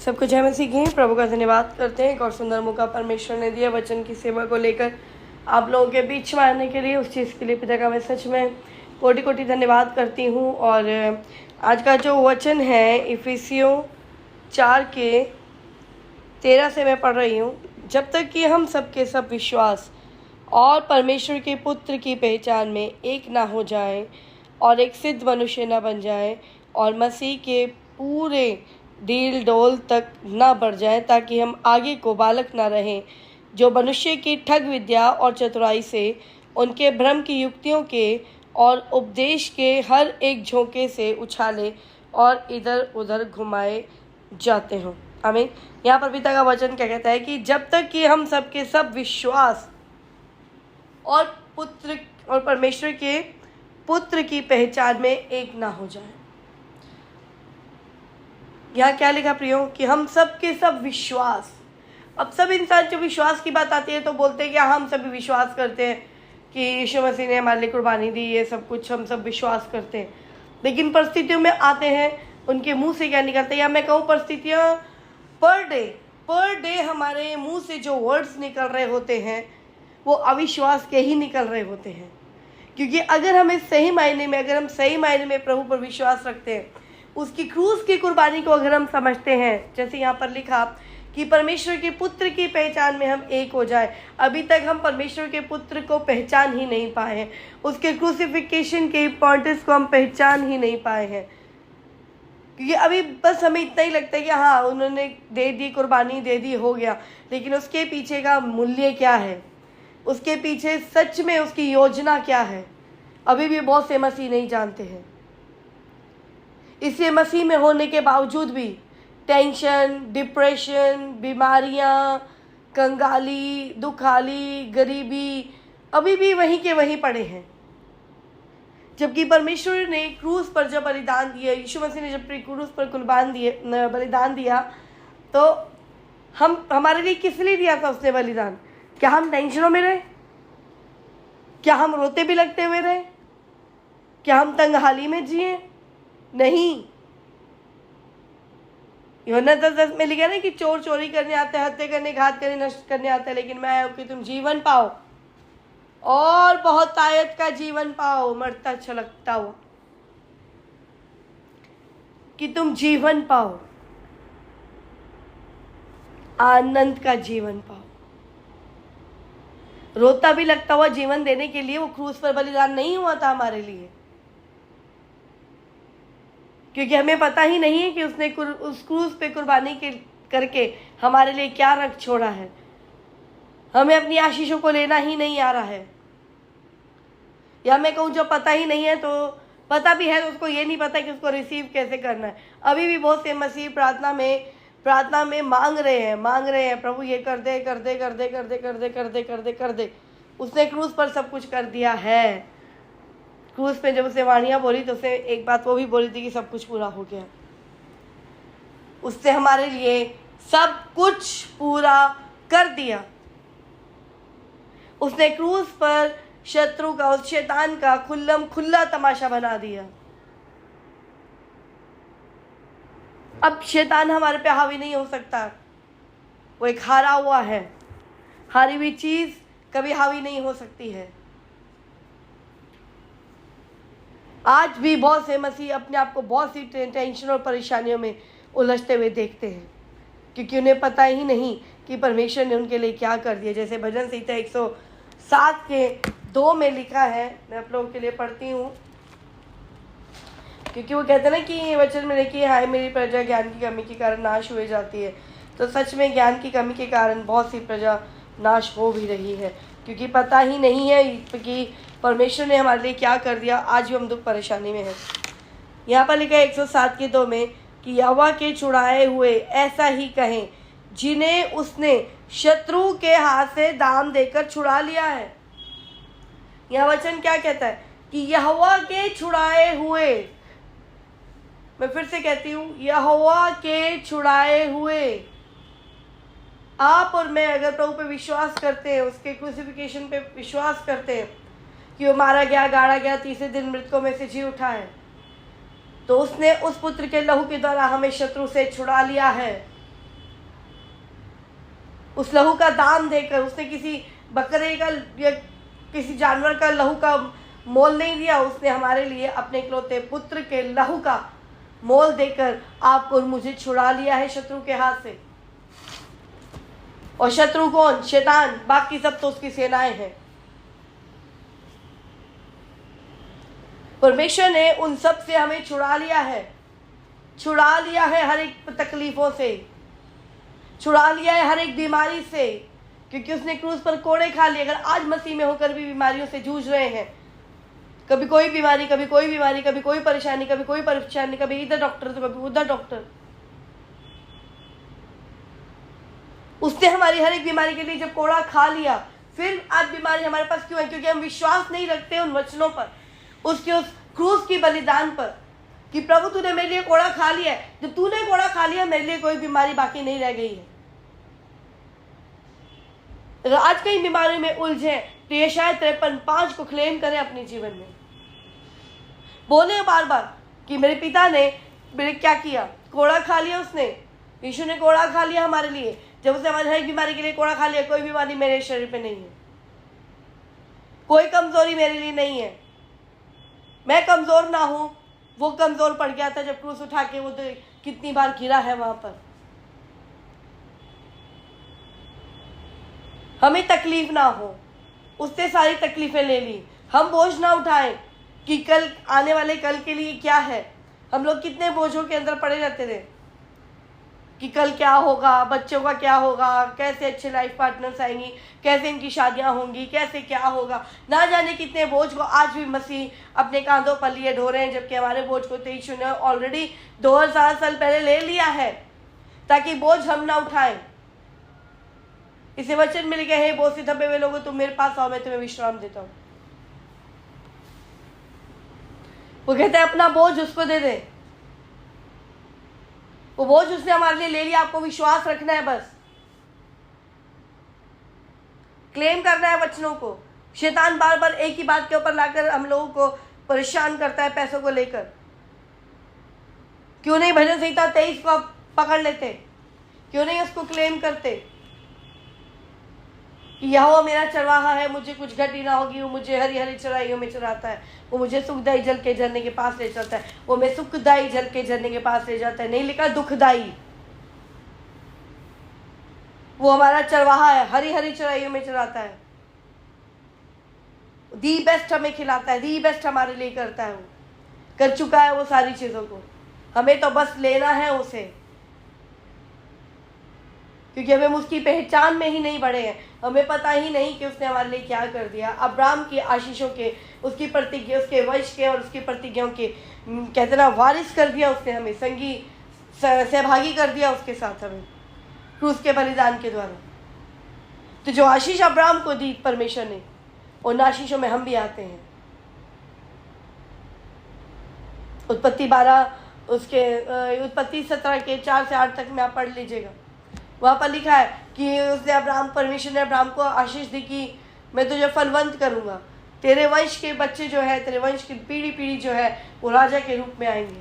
सबको जय मसीह की। प्रभु का धन्यवाद करते हैं। एक और सुंदर मौका परमेश्वर ने दिया वचन की सेवा को लेकर आप लोगों के बीच में आने के लिए। उस चीज़ के लिए पिता का मैं सच में कोटि कोटि धन्यवाद करती हूँ। और आज का जो वचन है इफिसियों 4:13 से मैं पढ़ रही हूँ। जब तक कि हम सबके सब विश्वास और परमेश्वर के पुत्र की पहचान में एक ना हो जाएं और एक सिद्ध मनुष्य ना बन जाएं और मसीह के पूरे डील डोल तक ना बढ़ जाएं, ताकि हम आगे को बालक ना रहें जो मनुष्य की ठग विद्या और चतुराई से, उनके भ्रम की युक्तियों के और उपदेश के हर एक झोंके से उछाले और इधर उधर घुमाए जाते हों। आमीन। यहाँ पर पिता का वचन क्या कहता है कि जब तक कि हम सबके सब विश्वास और पुत्र और परमेश्वर के पुत्र की पहचान में एक ना हो जाए। यहाँ क्या लिखा प्रियो कि हम सब के सब विश्वास। अब सब इंसान जब विश्वास की बात आती है तो बोलते हैं कि हम सभी विश्वास करते हैं कि यीशु मसीह ने हमारे लिए कुर्बानी दी, ये सब कुछ हम सब विश्वास करते हैं। लेकिन परिस्थितियों में आते हैं, उनके मुंह से क्या निकलता है, या मैं कहूँ परिस्थितियाँ पर डे हमारे मुंह से जो वर्ड्स निकल रहे होते हैं वो अविश्वास के ही निकल रहे होते हैं। क्योंकि अगर हम सही मायने में प्रभु पर विश्वास रखते हैं, उसकी क्रूस की कुर्बानी को अगर हम समझते हैं, जैसे यहाँ पर लिखा कि परमेश्वर के पुत्र की पहचान में हम एक हो जाए। अभी तक हम परमेश्वर के पुत्र को पहचान ही नहीं पाए हैं, उसके क्रूसिफिकेशन के इम्पोर्टेंस को हम पहचान ही नहीं पाए हैं। क्योंकि अभी बस हमें इतना ही लगता है कि हाँ उन्होंने दे दी, कुर्बानी दे दी, हो गया। लेकिन उसके पीछे का मूल्य क्या है, उसके पीछे सच में उसकी योजना क्या है, अभी भी बहुत से मसीह नहीं जानते हैं। इसलिए मसीह में होने के बावजूद भी टेंशन, डिप्रेशन, बीमारियां, कंगाली, दुखाली, गरीबी अभी भी वहीं के वहीं पड़े हैं। जबकि परमेश्वर ने क्रूस पर जब बलिदान दिया, यीशु मसीह ने जब क्रूस पर बलिदान दिया, तो हमारे लिए किस लिए दिया था उसने बलिदान? क्या हम टेंशनों में रहे? क्या हम रोते भी लगते हुए रहे? क्या हम तंगहाली में जिए? नहीं। यूहन्ना 10:10 में लिखा ना कि चोर चोरी करने आता है, हत्या करने, घात करने, नष्ट करने आता है, लेकिन मैं आया हूं कि तुम जीवन पाओ और बहुत आयत का जीवन पाओ, मरता छलकता हुआ, कि तुम जीवन पाओ, आनंद का जीवन पाओ। रोता भी लगता हुआ जीवन देने के लिए वो क्रूस पर बलिदान नहीं हुआ था हमारे लिए, क्योंकि हमें पता ही नहीं है कि उसने उस क्रूस पे कुर्बानी करके हमारे लिए क्या रख छोड़ा है। हमें अपनी आशीषों को लेना ही नहीं आ रहा है, या मैं कहूँ जो पता ही नहीं है, तो पता भी है तो उसको ये नहीं पता कि उसको रिसीव कैसे करना है। अभी भी बहुत से मसीह प्रार्थना में मांग रहे हैं प्रभु ये कर दे। उसने क्रूस पर सब कुछ कर दिया है। क्रूस पे जब उसे वाणियाँ बोली तो उसने एक बात वो भी बोली थी कि सब कुछ पूरा हो गया। उसने हमारे लिए सब कुछ पूरा कर दिया। उसने क्रूस पर शत्रु का, उस शैतान का खुल्ला तमाशा बना दिया। अब शैतान हमारे पे हावी नहीं हो सकता। वो एक हारा हुआ है, हारी हुई चीज कभी हावी नहीं हो सकती है। आज भी बहुत से मसीह अपने आप को बहुत सी टेंशन और परेशानियों में उलझते हुए देखते हैं, क्योंकि उन्हें पता ही नहीं कि परमेश्वर ने उनके लिए क्या कर दिया। जैसे भजन संहिता 107:2 में लिखा है, मैं आप लोगों के लिए पढ़ती हूँ, क्योंकि वो कहते हैं ना कि वचन में लिखी है, हाय मेरी प्रजा ज्ञान की कमी के कारण नाश हुए जाती है। तो सच में ज्ञान की कमी के कारण बहुत सी प्रजा नाश हो भी रही है, क्योंकि पता ही नहीं है कि परमेश्वर ने हमारे लिए क्या कर दिया। आज भी हम दुख परेशानी में हैं। यहाँ पर लिखा है 107:2 में कि यहोवा के छुड़ाए हुए ऐसा ही कहें, जिन्हें उसने शत्रु के हाथ से दाम देकर छुड़ा लिया है। यह वचन क्या कहता है कि यहोवा के छुड़ाए हुए, मैं फिर से कहती हूँ, यहोवा के छुड़ाए हुए। आप और मैं अगर प्रभु पे विश्वास करते हैं, उसके क्रूसिफिकेशन पे विश्वास करते हैं कि वो मारा गया, गाड़ा गया, तीसरे दिन मृतकों में से जी उठा है, तो उसने उस पुत्र के लहू के द्वारा हमें शत्रु से छुड़ा लिया है। उस लहू का दाम देकर, उसने किसी बकरे का या किसी जानवर का लहू का मोल नहीं दिया, उसने हमारे लिए अपने इकलौते पुत्र के लहू का मोल देकर आपको और मुझे छुड़ा लिया है शत्रु के हाथ से। और शत्रु कौन? शैतान, बाकी सब तो उसकी सेनाएं हैं। परमेश्वर ने उन सब से हमें छुड़ा लिया है, छुड़ा लिया है हर एक तकलीफों से, छुड़ा लिया है हर एक बीमारी से, क्योंकि उसने क्रूस पर कोड़े खा लिए। अगर आज मसीह में होकर भी बीमारियों से जूझ रहे हैं, कभी कोई बीमारी, कभी कोई बीमारी, कभी कोई परेशानी, कभी कोई परेशानी, कभी इधर डॉक्टर तो कभी उधर डॉक्टर, उसने हमारी हर एक बीमारी के लिए जब कोड़ा खा लिया, फिर आज बीमारी हमारे पास क्यों है? क्योंकि हम विश्वास नहीं रखते उन वचनों पर, उसके उस क्रूस की बलिदान पर, कि प्रभु तूने मेरे लिए कोड़ा खा लिया है। जब तूने कोड़ा खा लिया, मेरे लिए कोई बीमारी बाकी नहीं रह गई है। अगर आज कई बीमारी में उलझे तो ये शायद 53:5 को क्लेम करें अपने जीवन में, बोले बार बार कि मेरे पिता ने मेरे क्या किया, कोड़ा खा लिया उसने, यीशु ने कोड़ा खा लिया हमारे लिए। जब उसने हमारी हर बीमारी के लिए कोड़ा खा लिया, कोई बीमारी मेरे शरीर पे नहीं है, कोई कमजोरी मेरे लिए नहीं है। मैं कमजोर ना हूं, वो कमजोर पड़ गया था जब क्रूस उठा के वो कितनी बार गिरा है वहां पर। हमें तकलीफ ना हो, उसने सारी तकलीफें ले ली। हम बोझ ना उठाएं कि कल आने वाले कल के लिए क्या है। हम लोग कितने बोझों के अंदर पड़े रहते थे कि कल क्या होगा, बच्चों का क्या होगा, कैसे अच्छे लाइफ पार्टनर्स आएंगी, कैसे इनकी शादियां होंगी, कैसे क्या होगा, ना जाने कितने बोझ को आज भी मसीह अपने कांधों पर लिए ढो रहे हैं। जबकि हमारे बोझ को यीशु ने ऑलरेडी 2000 साल पहले ले लिया है, ताकि बोझ हम ना उठाएं। इसे वचन मिल गए, हे बोझ से दबे हुए लोगों, तुम मेरे पास आओ, मैं तुम्हें विश्राम देता हूँ। वो कहते हैं अपना बोझ उसको दे दे, वो बोझ उसने हमारे लिए ले लिया। आपको विश्वास रखना है, बस क्लेम करना है वचनों को। शैतान बार बार एक ही बात के ऊपर लाकर हम लोगों को परेशान करता है पैसों को लेकर। क्यों नहीं भजन संहिता 23 को आप पकड़ लेते, क्यों नहीं उसको क्लेम करते कि यहोवा मेरा चरवाहा है, मुझे कुछ घटी ना होगी, वो मुझे हरी हरी चराइयों में चराता है, वो मुझे सुखदाई जल के झरने के पास ले जाता है, वो मैं सुखदाई जल के झरने के पास ले जाता है। नहीं लिखा दुखदाई। वो हमारा चरवाहा है, हरी हरी चराइयों में चराता है, दी बेस्ट हमें खिलाता है, दी बेस्ट हमारे लिए करता है। वो कर चुका है वो सारी चीजों को, हमें तो बस लेना है उसे, क्योंकि हमें उसकी पहचान में ही नहीं बढ़े हैं। हमें पता ही नहीं कि उसने हमारे लिए क्या कर दिया। अब्राहम की आशीषों के, उसकी प्रतिज्ञा, उसके वंश के और उसकी प्रतिज्ञाओं के कहते ना वारिस कर दिया उसने, हमें संगी सहभागी कर दिया उसके साथ, हमें क्रूस के बलिदान के द्वारा। तो जो आशीष अब्राहम को दी परमेश्वर ने, उन आशीषों में हम भी आते हैं। उत्पत्ति 12 उसके उत्पत्ति 17 के 4 से 8 तक में आप पढ़ लीजिएगा। वहाँ पर लिखा है कि उसने परमेश्वर ने अब्राहम को आशीष दी कि मैं तुझे फलवंत करूँगा, तेरे वंश के बच्चे जो है, तेरे वंश की पीढ़ी पीढ़ी जो है, वो राजा के रूप में आएंगे।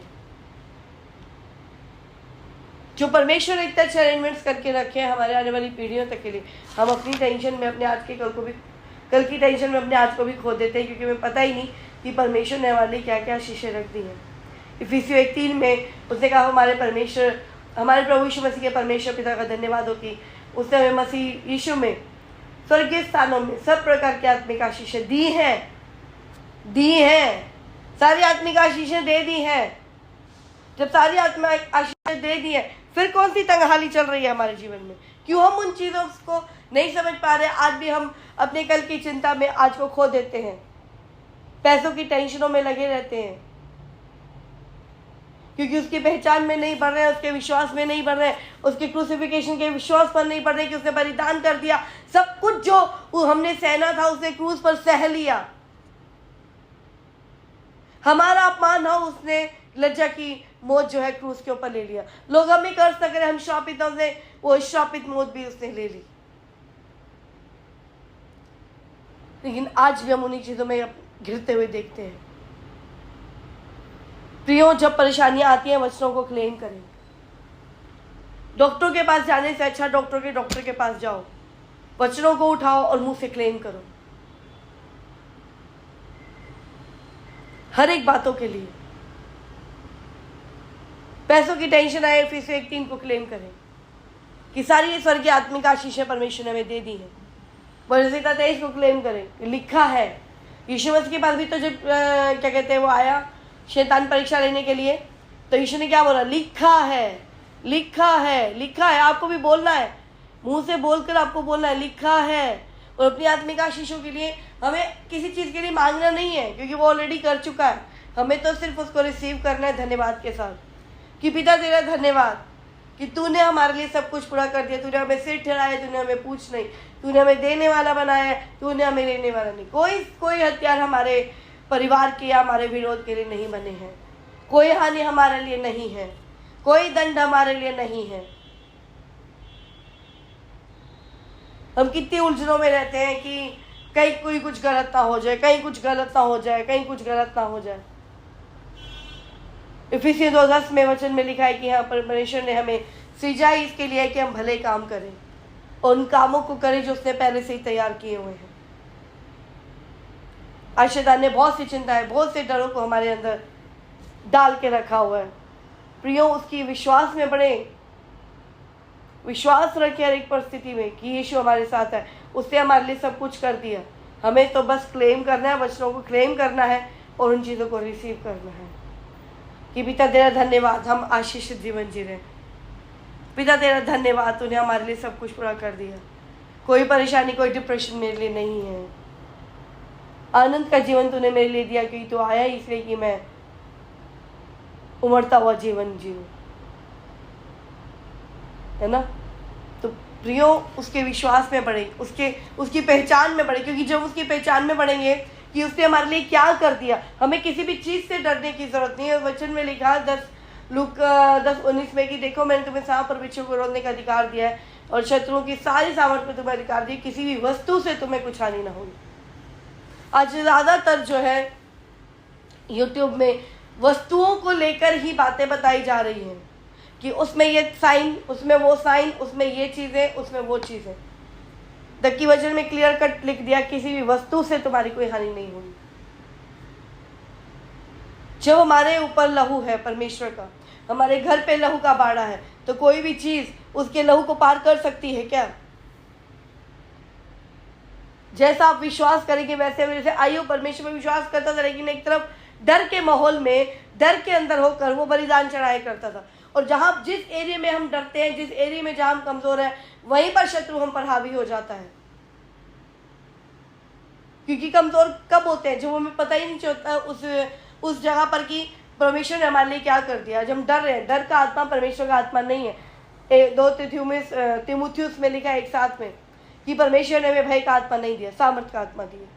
जो परमेश्वर ने इतने अच्छे अरेंजमेंट्स करके रखे हैं हमारे आने वाली पीढ़ियों तक के लिए, हम अपनी टेंशन में अपने आज के कल की टेंशन में अपने आज को भी खो देते हैं, क्योंकि हमें पता ही नहीं कि परमेश्वर ने हमारे लिए क्या क्या आशीषें रख दी हैं। इफिसियों 1:3 में उसने कहा हमारे परमेश्वर, हमारे प्रभु यीशु मसीह के परमेश्वर पिता का धन्यवाद हो कि उसने हमें मसीह यीशु में स्वर्गीय स्थानों में सब प्रकार की आत्मिक आशीषें दी हैं, सारी आत्मिक आशीषें दे दी हैं। जब सारी आत्मिक आशीषें दे दी है, फिर कौन सी तंगहाली चल रही है हमारे जीवन में? क्यों हम उन चीज़ों को नहीं समझ पा रहे? आज भी हम अपने कल की चिंता में आज को खो देते हैं, पैसों की टेंशनों में लगे रहते हैं, क्योंकि उसकी पहचान में नहीं बढ़ रहे हैं, उसके विश्वास में नहीं बढ़ रहे हैं, उसके क्रूसिफिकेशन के विश्वास पर नहीं बढ़ रहे कि उसने बलिदान कर दिया। सब कुछ जो हमने सहना था उसने क्रूस पर सह लिया। हमारा अपमान हो, उसने लज्जा की मौत जो है क्रूस के ऊपर ले लिया। लोग हमें कर्ज न करें, हम श्रापितों से, वो श्रापित मौत भी उसने ले ली। लेकिन आज भी हम उन्हीं चीजों में घिरते हुए देखते हैं। प्रियो, जब परेशानियां आती हैं, वचनों को क्लेम करें। डॉक्टर के पास जाने से अच्छा डॉक्टर के पास जाओ, वचनों को उठाओ और मुंह से क्लेम करो हर एक बातों के लिए। पैसों की टेंशन आए, फिर से 1:3 को क्लेम करें कि सारी स्वर्ग की आत्मिक आशीषें परमेश्वर ने हमें दे दी है। वर्षित 23 को क्लेम करें, लिखा है। यीशु मसीह के पास भी तो जब क्या कहते हैं वो आया शैतान परीक्षा लेने के लिए, तो यीशु ने क्या बोला? लिखा है, लिखा है, लिखा है। आपको भी बोलना है, मुंह से बोलकर आपको बोलना है लिखा है। और अपनी आत्मिक आशीषों के लिए हमें किसी चीज़ के लिए मांगना नहीं है, क्योंकि वो ऑलरेडी कर चुका है। हमें तो सिर्फ उसको रिसीव करना है धन्यवाद के साथ कि पिता तेरा धन्यवाद कि तूने हमारे लिए सब कुछ पूरा कर दिया। तूने हमें सिर ठहराया, तूने हमें पूछ नहीं, तूने हमें देने वाला बनाया, तूने हमें लेने वाला नहीं। कोई हथियार हमारे परिवार के या हमारे विरोध के लिए नहीं बने हैं। कोई हानि हमारे लिए नहीं है, कोई दंड हमारे लिए नहीं है। हम कितनी उलझनों में रहते हैं कि कहीं कोई कुछ गलत ना हो जाए, कहीं कुछ गलत ना हो जाए, कहीं कुछ गलत ना हो जाए। इफिसियों 2:10 में वचन में लिखा है कि हाँ, परमेश्वर ने हमें सृजा इसके लिए कि हम भले काम करें और उन कामों को करें जो उसने पहले से ही तैयार किए हुए हैं। आज शैतान ने बहुत सी चिंताएं, बहुत से डरों को हमारे अंदर डाल के रखा हुआ है। प्रियो, उसकी विश्वास में बढ़े, विश्वास रखे हर एक परिस्थिति में कि यीशु हमारे साथ है। उसने हमारे लिए सब कुछ कर दिया, हमें तो बस क्लेम करना है, वचनों को क्लेम करना है और उन चीज़ों को रिसीव करना है कि पिता तेरा धन्यवाद, हम आशीषित जीवन जी रहे। पिता तेरा धन्यवाद, तूने हमारे लिए सब कुछ पूरा कर दिया। कोई परेशानी, कोई डिप्रेशन मेरे लिए नहीं है। आनंद का जीवन तूने मेरे लिए दिया, क्योंकि तू आया इसलिए कि मैं उमड़ता हुआ जीवन जीऊं, है ना। तो प्रियो, उसके विश्वास में बढ़े, उसकी पहचान में बढ़े, क्योंकि जब उसकी पहचान में बढ़ेंगे कि उसने हमारे लिए क्या कर दिया, हमें किसी भी चीज़ से डरने की जरूरत नहीं है। वचन में लिखा 10:19 में कि देखो मैंने तुम्हें सांप और बिच्छू को रोकने का अधिकार दिया है और शत्रुओं की सारी सामर्थ में तुम्हें अधिकार दी, किसी भी वस्तु से तुम्हें कुछ हानि ना होगी। आज ज़्यादातर जो है यूट्यूब में वस्तुओं को लेकर ही बातें बताई जा रही हैं कि उसमें ये साइन, उसमें वो साइन, उसमें ये चीज़ें, उसमें वो चीज़ें। तक की वचन में क्लियर कट लिख दिया, किसी भी वस्तु से तुम्हारी कोई हानि नहीं होगी। जब हमारे ऊपर लहू है परमेश्वर का, हमारे घर पे लहू का बाड़ा है, तो कोई भी चीज़ उसके लहू को पार कर सकती है क्या? जैसा आप विश्वास करेंगे वैसे वैसे आइयो परमेश्वर में विश्वास करता था, लेकिन एक तरफ डर के माहौल में, डर के अंदर होकर वो बलिदान चढ़ाया करता था। और जहाँ जिस एरिया में हम डरते हैं, जिस एरिया में जहाँ हम कमज़ोर हैं, वहीं पर शत्रु हम पर हावी हो जाता है। क्योंकि कमज़ोर कब होते हैं? जब हमें पता ही नहीं चलता उस जगह पर कि परमेश्वर ने हमारे लिए क्या कर दिया। जब हम डर रहे हैं, डर का आत्मा परमेश्वर का आत्मा नहीं है। 2 तीमुथियुस में लिखा है एक साथ में कि परमेश्वर ने हमें भय का आत्मा नहीं दिया, सामर्थ का आत्मा दिया।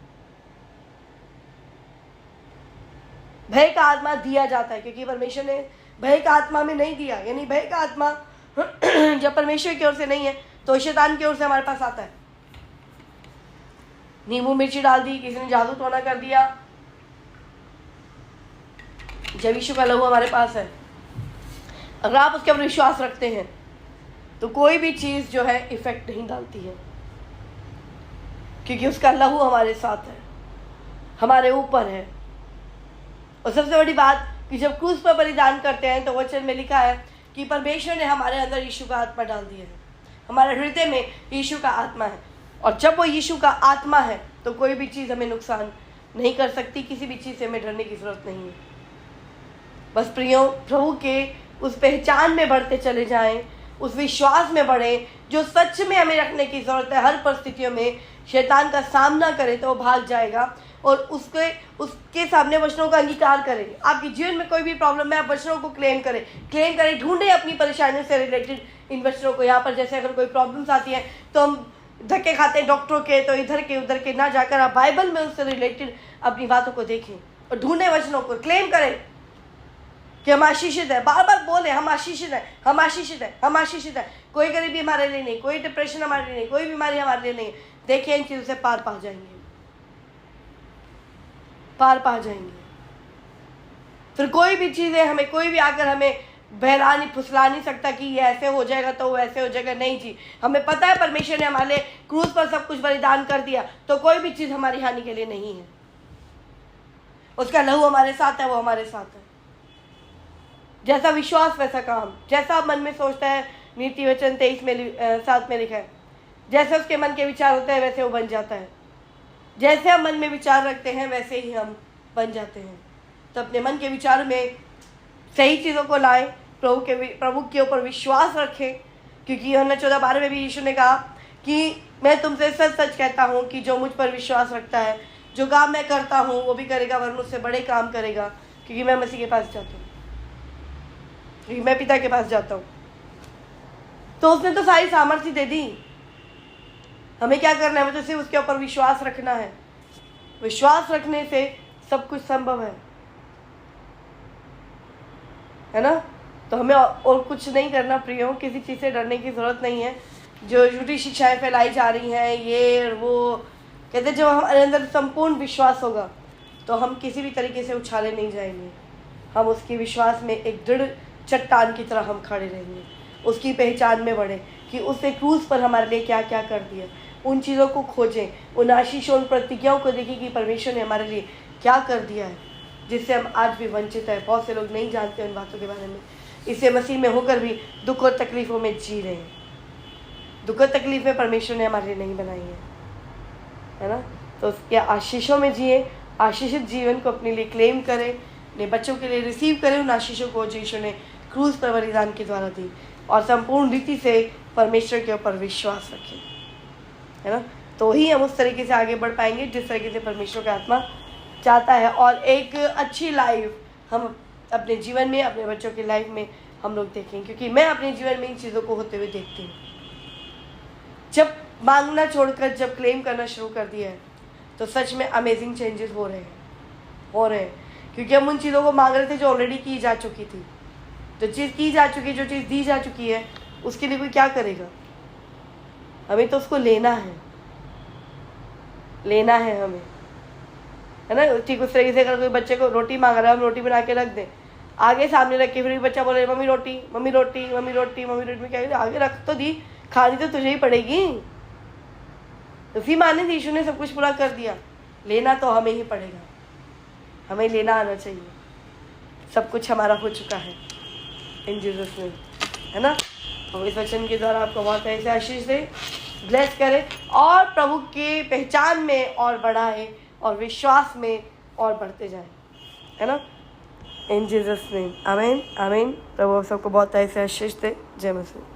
भय का आत्मा दिया जाता है क्योंकि परमेश्वर ने भय का आत्मा में नहीं दिया। यानी भय का आत्मा जब परमेश्वर की ओर से नहीं है तो शैतान की ओर से हमारे पास आता है। नींबू मिर्ची डाल दी, किसी ने जादू टोना कर दिया। जब यीशु का लहू हमारे पास है, अगर आप उसके ऊपर विश्वास रखते हैं तो कोई भी चीज़ जो है इफेक्ट नहीं डालती है, क्योंकि उसका लहू हमारे साथ है, हमारे ऊपर है। और सबसे बड़ी बात कि जब क्रूस पर बलिदान करते हैं तो वचन में लिखा है कि परमेश्वर ने हमारे अंदर यीशु का आत्मा डाल दिया है, हमारे हृदय में यीशु का आत्मा है। और जब वो यीशु का आत्मा है तो कोई भी चीज़ हमें नुकसान नहीं कर सकती, किसी भी चीज़ से हमें डरने की ज़रूरत नहीं है। बस प्रियो, प्रभु के उस पहचान में बढ़ते चले जाएं, उस विश्वास में बढ़ें जो सच में हमें रखने की ज़रूरत है। हर परिस्थितियों में शैतान का सामना करें तो वो भाग जाएगा और उसके सामने वचनों का अंगीकार करें। आपके जीवन में कोई भी प्रॉब्लम है, आप वचनों को क्लेम करें, ढूंढें अपनी परेशानियों से रिलेटेड इन वचनों को। यहाँ पर जैसे अगर कोई प्रॉब्लम्स आती है तो हम धक्के खाते हैं डॉक्टरों के, तो इधर के उधर के ना जाकर आप बाइबल में उससे रिलेटेड अपनी बातों को देखें और ढूंढें वचनों को, क्लेम करें कि हम आशीषित है। बार बार बोले हम आशीषित है, हम आशीषित है, हम आशीषित है। कोई गरीबी हमारे लिए नहीं, कोई डिप्रेशन हमारे लिए नहीं, कोई बीमारी हमारे लिए नहीं। देखिए इन चीज़ों से पार पा जाएंगे, पार पा जाएंगे। फिर कोई भी चीज़ें हमें, कोई भी आकर हमें बहला नहीं फुसला नहीं सकता कि ये ऐसे हो जाएगा तो वो ऐसे हो जाएगा। नहीं जी, हमें पता है परमेश्वर ने हमारे क्रूस पर सब कुछ बलिदान कर दिया, तो कोई भी चीज़ हमारी हानि के लिए नहीं है। उसका लहू हमारे साथ है, वो हमारे साथ है। जैसा विश्वास वैसा काम, जैसा आप मन में सोचता है, नीति वचन 23:7 में लिखा है, जैसे उसके मन के विचार होते हैं वैसे वो बन जाता है। जैसे हम मन में विचार रखते हैं वैसे ही हम बन जाते हैं। तो अपने मन के विचार में सही चीज़ों को लाएं, प्रभु के ऊपर विश्वास रखें, क्योंकि यूहन्ना 14:12 में भी यीशु ने कहा कि मैं तुमसे सच सच कहता हूँ कि जो मुझ पर विश्वास रखता है, जो काम मैं करता हूँ वो भी करेगा, वरन उससे बड़े काम करेगा, क्योंकि मैं मसीह के पास जाता हूँ, क्योंकि मैं पिता के पास जाता हूँ। तो उसने तो सारी सामर्थ्य दे दी, हमें क्या करना है? मुझे सिर्फ उसके ऊपर विश्वास रखना है। विश्वास रखने से सब कुछ संभव है ना? तो हमें और कुछ नहीं करना प्रियो, किसी चीज़ से डरने की ज़रूरत नहीं है। जो झूठी शिक्षाएं फैलाई जा रही हैं, ये वो कहते हैं, जब हमारे अंदर संपूर्ण विश्वास होगा तो हम किसी भी तरीके से उछाले नहीं जाएंगे। हम उसके विश्वास में एक दृढ़ चट्टान की तरह हम खड़े रहेंगे, उसकी पहचान में बढ़े कि उसने क्रूस पर हमारे लिए क्या क्या कर दिया। उन चीज़ों को खोजें, उन आशीषों, उन प्रतिज्ञाओं को देखें कि परमेश्वर ने हमारे लिए क्या कर दिया है, जिससे हम आज भी वंचित हैं। बहुत से लोग नहीं जानते उन बातों के बारे में, इससे मसीह में होकर भी दुख और तकलीफ़ों में जी रहे हैं। दुख और तकलीफ़ें परमेश्वर ने हमारे लिए नहीं बनाई है ना? तो उसके आशीषों में जिए, आशीषित जीवन को अपने लिए क्लेम करें, अपने बच्चों के लिए रिसीव करें उन आशीषों को जो यीशु ने क्रूस पर बलिदान के द्वारा दी, और संपूर्ण रीति से परमेश्वर के ऊपर विश्वास रखें, है ना? तो ही हम उस तरीके से आगे बढ़ पाएंगे जिस तरीके से परमेश्वर का आत्मा चाहता है, और एक अच्छी लाइफ हम अपने जीवन में, अपने बच्चों की लाइफ में हम लोग देखें। क्योंकि मैं अपने जीवन में इन चीज़ों को होते हुए देखती हूँ। जब मांगना छोड़कर जब क्लेम करना शुरू कर दिया है तो सच में अमेजिंग चेंजेस हो रहे हैं, क्योंकि हम उन चीज़ों को मांग रहे थे जो ऑलरेडी की जा चुकी थी। जो चीज़ की जा चुकी, जो चीज़ दी जा चुकी है, उसके लिए कोई क्या करेगा? हमें तो उसको लेना है हमें, है ना? ठीक उस तरीके से अगर कोई बच्चे को रोटी मांग रहा है, हम रोटी बना के रख दें आगे सामने रख के, फिर भी बच्चा बोले मम्मी रोटी, मम्मी रोटी, मम्मी रोटी, मम्मी रोटी, में क्या आगे रख तो दी, खानी तो तुझे ही पड़ेगी। उसी माने यीशु ने सब कुछ पूरा कर दिया, लेना तो हमें ही पड़ेगा, हमें लेना आना चाहिए। सब कुछ हमारा हो चुका है इन जीसस में, है ना? और इस वचन के द्वारा आपको बहुत ऐसे आशीष दे, ब्लेस करे, और प्रभु की पहचान में और बढ़ाए, और विश्वास में और बढ़ते जाए, है ना? इन जीसस नेम, आमीन आमीन। प्रभु सबको बहुत ऐसे आशीष दे। जय मसीह।